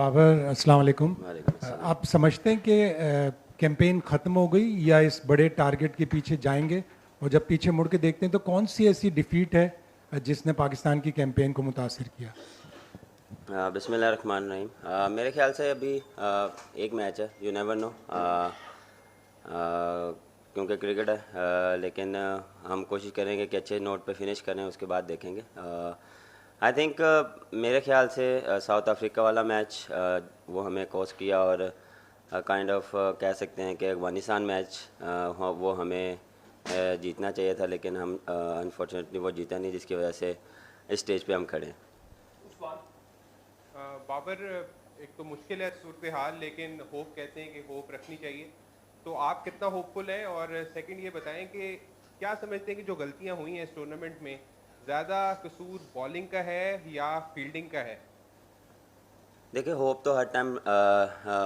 बाबर अस्सलाम वालेकुम। वालेकुम अस्सलाम। आप समझते हैं कि कैंपेन ख़त्म हो गई या इस बड़े टारगेट के पीछे जाएंगे? और जब पीछे मुड़ के देखते हैं तो कौन सी ऐसी डिफीट है जिसने पाकिस्तान की कैंपेन को मुतासिर किया? बिस्मिल्लाहिर्रहमानिर्रहीम। मेरे ख्याल से अभी एक मैच है, यू नेवर नो। क्योंकि क्रिकेट है, लेकिन हम कोशिश करेंगे कि अच्छे नोट पे फिनिश करें, उसके बाद देखेंगे। आई थिंक मेरे ख्याल से साउथ अफ्रीका वाला मैच वो हमें कॉस्ट किया, और काइंड ऑफ कह सकते हैं कि अफगानिस्तान मैच वो हमें जीतना चाहिए था, लेकिन हम अनफॉर्चुनेटली वो जीता नहीं, जिसकी वजह से इस स्टेज पे हम खड़े हैं। बाबर, एक तो मुश्किल है सूरत हाल, लेकिन होप कहते हैं कि होप रखनी चाहिए। तो आप कितना होपफुल हैं? और सेकंड ये बताएं कि क्या समझते हैं कि जो गलतियां हुई हैं इस टूर्नामेंट में, ज़्यादा कसूर बॉलिंग का है या फील्डिंग का है? देखिए, होप तो हर टाइम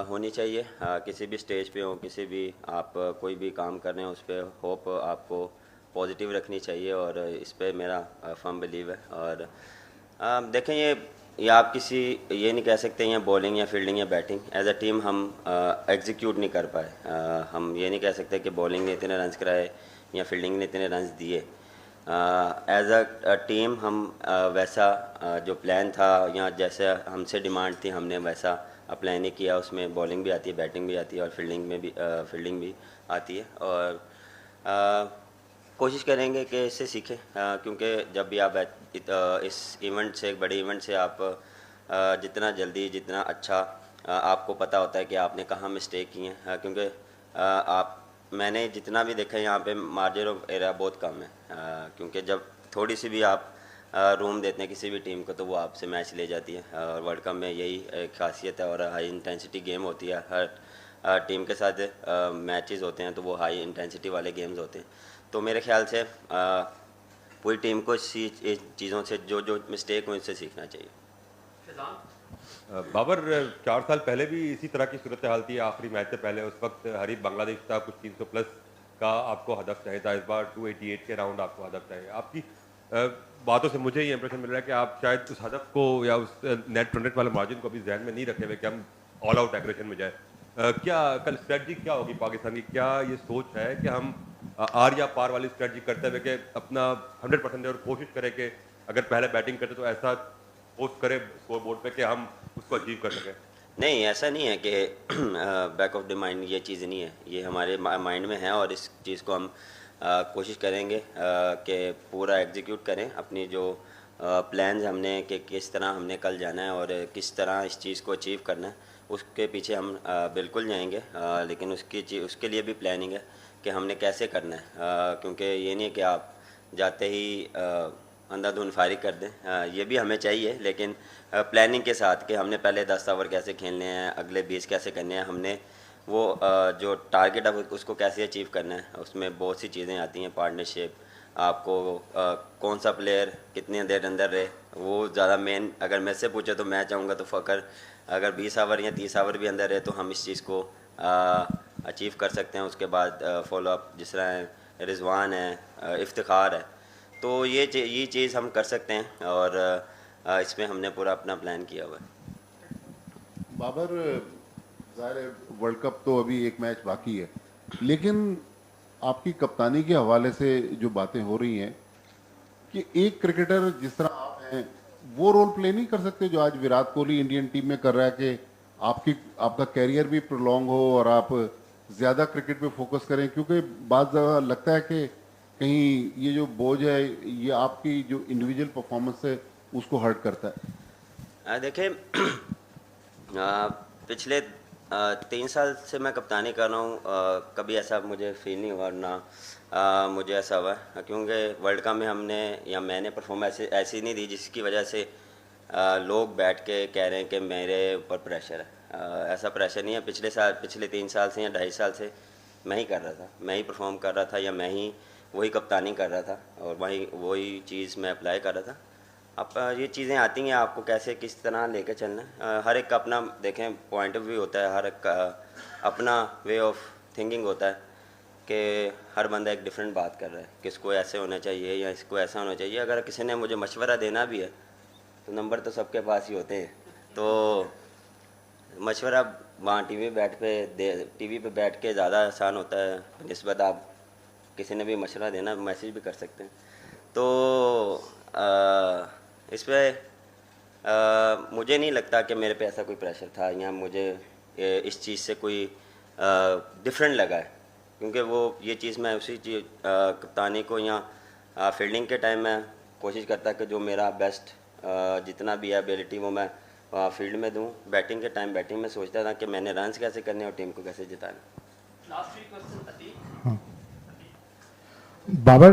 होनी चाहिए। किसी भी स्टेज पे हो, किसी भी आप कोई भी काम कर रहे हो, उस पर होप आपको पॉजिटिव रखनी चाहिए, और इस पे मेरा फर्म बिलीव है। और देखें, ये आप किसी ये नहीं कह सकते ये बॉलिंग या फील्डिंग या बैटिंग, एज अ टीम हम एग्जीक्यूट नहीं कर पाए। हम ये नहीं कह सकते कि बॉलिंग ने इतने रन्स कराए या फील्डिंग ने इतने रन्स दिए। एज अ टीम हम वैसा जो प्लान था या जैसे हमसे डिमांड थी, हमने वैसा अप्लाई नहीं किया। उसमें बॉलिंग भी आती है, बैटिंग भी आती है, और फील्डिंग भी आती है। और कोशिश करेंगे कि इससे सीखें, क्योंकि जब भी आप इस इवेंट से, एक बड़े इवेंट से आप जितना जल्दी, जितना अच्छा आपको पता होता है कि आपने कहाँ मिस्टेक की हैं। क्योंकि आप मैंने जितना भी देखा है, यहाँ पे मार्जिन ऑफ एरर बहुत कम है। क्योंकि जब थोड़ी सी भी आप रूम देते हैं किसी भी टीम को, तो वो आपसे मैच ले जाती है। और वर्ल्ड कप में यही एक खासियत है, और हाई इंटेंसिटी गेम होती है। हर टीम के साथ मैचेस होते हैं, तो वो हाई इंटेंसिटी वाले गेम्स होते हैं। तो मेरे ख्याल से पूरी टीम को इसी चीज़ों से, जो जो मिस्टेक हुई, उससे सीखना चाहिए। बाबर, 4 साल पहले भी इसी तरह की सूरत हाल थी। आखिरी मैच से पहले उस वक्त हरीफ बांग्लादेश था, कुछ 300 प्लस का आपको हदफ चाहिए था। इस बार 288 के राउंड आपको हदफ चाहिए। आपकी बातों से मुझे ये इंप्रेशन मिल रहा है कि आप शायद उस हदफ को या उस नेट 100 वाले मार्जिन को अभी जहन में नहीं रखे हुए कि हम ऑल आउट एग्रेशन में जाए। क्या कल स्ट्रेटजी क्या होगी पाकिस्तान की? क्या ये सोच है कि हम आर या पार वाली स्ट्रेटजी करते हुए कि अपना 100% और कोशिश करें कि अगर पहले बैटिंग करते तो ऐसा पोस्ट करें स्कोर बोर्ड पे कि हम उसको अचीव कर सकें? नहीं, ऐसा नहीं है कि बैक ऑफ द माइंड ये चीज़ नहीं है, ये हमारे माइंड में है, और इस चीज़ को हम कोशिश करेंगे कि पूरा एग्जीक्यूट करें अपनी जो प्लान्स हमने, कि किस तरह हमने कल जाना है और किस तरह इस चीज़ को अचीव करना है, उसके पीछे हम बिल्कुल जाएंगे। लेकिन उसके लिए भी प्लानिंग है कि हमने कैसे करना है। क्योंकि ये नहीं है कि आप जाते ही अंधाधुंध फायरिंग कर दें। ये भी हमें चाहिए, लेकिन प्लानिंग के साथ, कि हमने पहले 10 ओवर कैसे खेलने हैं, अगले 20 कैसे करने हैं, हमने वो जो टारगेट है उसको कैसे अचीव करना है। उसमें बहुत सी चीज़ें आती हैं, पार्टनरशिप, आपको कौन सा प्लेयर कितने देर अंदर रहे, वो ज़्यादा मेन। अगर मैं से पूछे तो मैं चाहूँगा तो फ़कर अगर 20 ओवर या 30 ओवर भी अंदर रहे, तो हम इस चीज़ को अचीव कर सकते हैं। उसके बाद फॉलोअप, जिस तरह रिजवान है, इफ्तिखार है, तो ये चीज़ हम कर सकते हैं, और इसमें हमने पूरा अपना प्लान किया हुआ है। बाबर, ज़ाहिर है वर्ल्ड कप तो अभी एक मैच बाकी है, लेकिन आपकी कप्तानी के हवाले से जो बातें हो रही हैं कि एक क्रिकेटर जिस तरह आप हैं वो रोल प्ले नहीं कर सकते जो आज विराट कोहली इंडियन टीम में कर रहा है, कि आपका कैरियर भी प्रोलॉन्ग हो और आप ज़्यादा क्रिकेट पे फोकस करें, क्योंकि बात लगता है कि कहीं ये जो बोझ है ये आपकी जो इंडिविजुअल परफॉर्मेंस है उसको हर्ट करता है। देखें, पिछले 3 साल से मैं कप्तानी कर रहा हूँ। कभी ऐसा मुझे फील नहीं हुआ, ना मुझे ऐसा हुआ, क्योंकि वर्ल्ड कप में हमने या मैंने परफॉर्मेंस ऐसी नहीं दी जिसकी वजह से लोग बैठ के कह रहे हैं कि मेरे ऊपर प्रेशर है। ऐसा प्रेशर नहीं है। पिछले 3 साल से या 2.5 साल से मैं ही कर रहा था, मैं ही परफॉर्म कर रहा था, या मैं ही वही कप्तानी कर रहा था, और वही चीज़ मैं अप्लाई कर रहा था। अब ये चीज़ें आती हैं, आपको कैसे किस तरह लेके चलना है। हर एक का अपना, देखें, पॉइंट ऑफ व्यू होता है, हर एक का अपना वे ऑफ थिंकिंग होता है, कि हर बंदा एक डिफरेंट बात कर रहा है कि इसको ऐसे होना चाहिए या इसको ऐसा होना चाहिए। अगर किसी ने मुझे मशवरा देना भी है तो नंबर तो सबके पास ही होते हैं। तो मशवरा वहाँ टीवी पे बैठ के ज़्यादा आसान होता है निस्बत आप किसी ने भी मशवरा देना, मैसेज भी कर सकते हैं। तो इस पे मुझे नहीं लगता कि मेरे पे ऐसा कोई प्रेशर था या मुझे इस चीज़ से कोई डिफरेंट लगा है, क्योंकि वो ये चीज़ मैं उसी चीज़ कप्तानी को या फील्डिंग के टाइम में कोशिश करता कि जो मेरा बेस्ट जितना भी है एबिलिटी वो मैं फील्ड में दूं। बैटिंग के टाइम बैटिंग में सोचता था कि मैंने रन्स कैसे करने और टीम को कैसे जिताना। बाबर,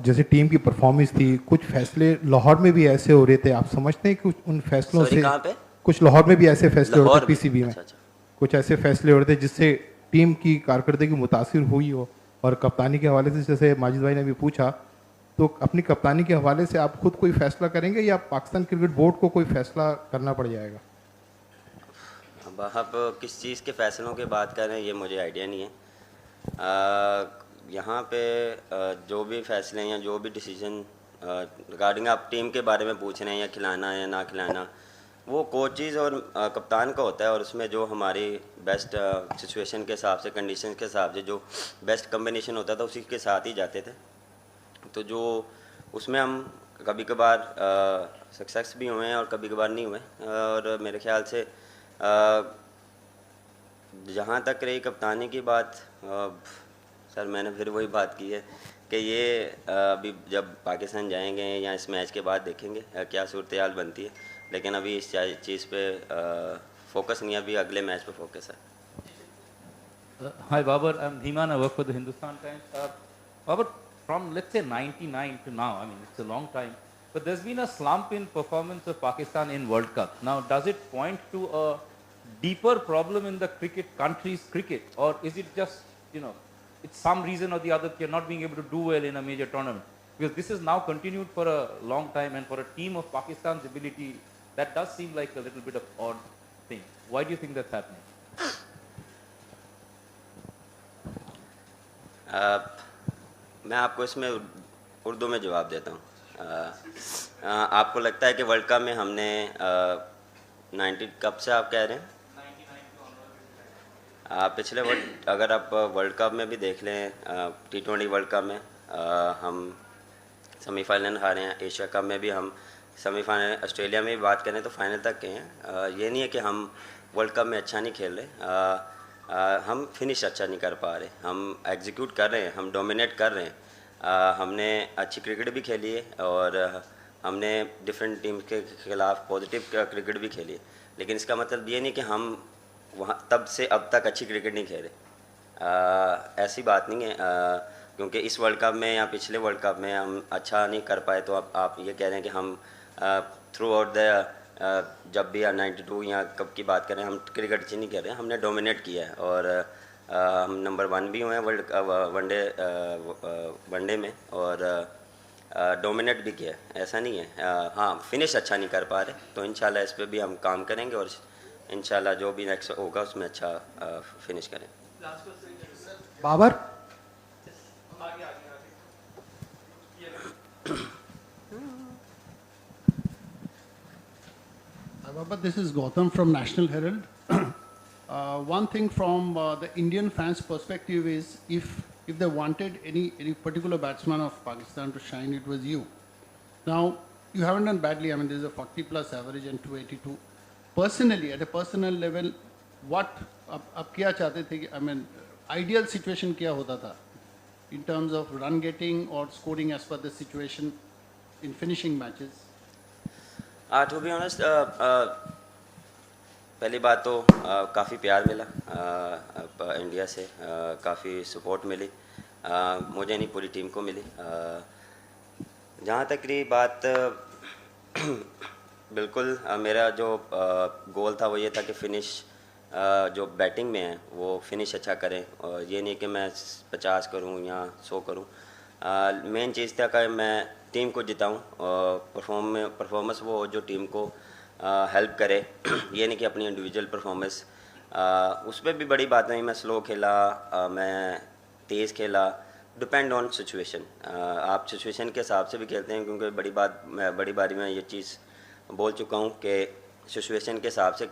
जैसे टीम की परफॉर्मेंस थी, कुछ फैसले लाहौर में भी ऐसे हो रहे थे, आप समझते हैं कि उन फैसलों Sorry, से कहाँ पे? कुछ लाहौर में भी ऐसे फैसले हो रहे लाहौर थे में? पीसीबी में, अच्छा, अच्छा। कुछ ऐसे फैसले हो रहे थे जिससे टीम की कारकर्दगी मुतासिर हुई हो? और कप्तानी के हवाले से जैसे माजिद भाई ने भी पूछा, तो अपनी कप्तानी के हवाले से आप खुद कोई फैसला करेंगे या पाकिस्तान क्रिकेट बोर्ड को कोई फैसला करना पड़ जाएगा? अब आप किस चीज़ के फ़ैसलों की बात कर रहे हैं ये मुझे आइडिया नहीं है। यहाँ पे जो भी फैसले हैं या जो भी डिसीजन रिगार्डिंग आप टीम के बारे में पूछ रहे हैं या खिलाना है या ना खिलाना, वो कोचेज़ और कप्तान का होता है, और उसमें जो हमारी बेस्ट सिचुएशन के हिसाब से, कंडीशन के हिसाब से जो बेस्ट कम्बिनेशन होता था उसी के साथ ही जाते थे। तो जो उसमें हम कभी कभार सक्सेस भी हुए हैं और कभी कभार नहीं हुए। और मेरे ख्याल से जहाँ तक रही कप्तानी की बात, सर मैंने फिर वही बात की है कि ये अभी जब पाकिस्तान जाएंगे या इस मैच के बाद देखेंगे क्या सूरत-ए-हाल बनती है, लेकिन अभी इस चीज़ पे फोकस नहीं है, अभी अगले मैच पे फोकस है। Hi Babar, I'm Dhiman. I work for the Hindustan Times. Babar, from let's say 99 to now, I mean it's a long time, but there's been a slump in performance of Pakistan in World Cup. Now, does it point to a deeper problem in the country's cricket, or is it just, it's some reason or the other that you're not being able to do well in a major tournament? Because this has now continued for a long time, and for a team of Pakistan's ability, that does seem like a little bit of odd thing. Why do you think that's happening? मैं आपको इसमें उर्दू में जवाब देता हूँ। आपको लगता है कि वर्ल्ड कप में हमने 90 कब से आप कह रहे हैं? पिछले अगर आप वर्ल्ड कप में भी देख लें, T20 वर्ल्ड कप में हम सेमीफाइनल हारे हैं। एशिया कप में भी हम सेमीफाइनल, ऑस्ट्रेलिया में भी बात करें तो फाइनल तक गए हैं। ये नहीं है कि हम वर्ल्ड कप में अच्छा नहीं खेल रहे, हम फिनिश अच्छा नहीं कर पा रहे, हम एग्जीक्यूट कर रहे हैं, हम डोमिनेट कर रहे हैं। हमने अच्छी क्रिकेट भी खेली है और हमने डिफरेंट टीम के खिलाफ पॉजिटिव क्रिकेट भी खेली है, लेकिन इसका मतलब ये नहीं कि हम वहाँ तब से अब तक अच्छी क्रिकेट नहीं खेले। ऐसी बात नहीं है, क्योंकि इस वर्ल्ड कप में या पिछले वर्ल्ड कप में हम अच्छा नहीं कर पाए तो अब आप ये कह रहे हैं कि हम थ्रू आउट द जब भी 92 या कब की बात करें, हम क्रिकेट अच्छी नहीं कर रहे हैं, हमने डोमिनेट किया है और हम नंबर 1 भी हुए हैं वनडे में और डोमिनेट भी किया है। ऐसा नहीं है, हाँ फिनिश अच्छा नहीं कर पा रहे, तो इंशाल्लाह इस पे भी हम काम करेंगे और इंशाल्लाह जो भी नेक्स्ट होगा उसमें अच्छा फिनिश करें। Babar, But this is Gautam from National Herald. One thing from the Indian fans' perspective is if they wanted any particular batsman of Pakistan to shine, it was you. Now, you haven't done badly. I mean, there's a 40+ average and 282. Personally, at a personal level, what आप क्या चाहते थे? I mean, ideal situation क्या होता था in terms of run getting or scoring as per the situation in finishing matches? To be honest, पहली बात तो काफ़ी प्यार मिला इंडिया से, काफ़ी सपोर्ट मिली, मुझे नहीं पूरी टीम को मिली। जहाँ तक रही बात, बिल्कुल मेरा जो गोल था वो ये था कि फिनिश जो बैटिंग में है वो फिनिश अच्छा करें, और ये नहीं कि मैं 50 करूँ या 100 करूँ। मेन चीज़ था कि मैं टीम को जिताऊं और परफॉर्मेंस वो हो जो टीम को हेल्प करे, ये नहीं कि अपनी इंडिविजुअल परफॉर्मेंस। उस पर भी बड़ी बात नहीं, मैं स्लो खेला, मैं तेज़ खेला, डिपेंड ऑन सिचुएशन। आप सिचुएशन के हिसाब से भी खेलते हैं, क्योंकि बड़ी बारी मैं ये चीज़ बोल चुका हूँ कि सिचुएशन के हिसाब से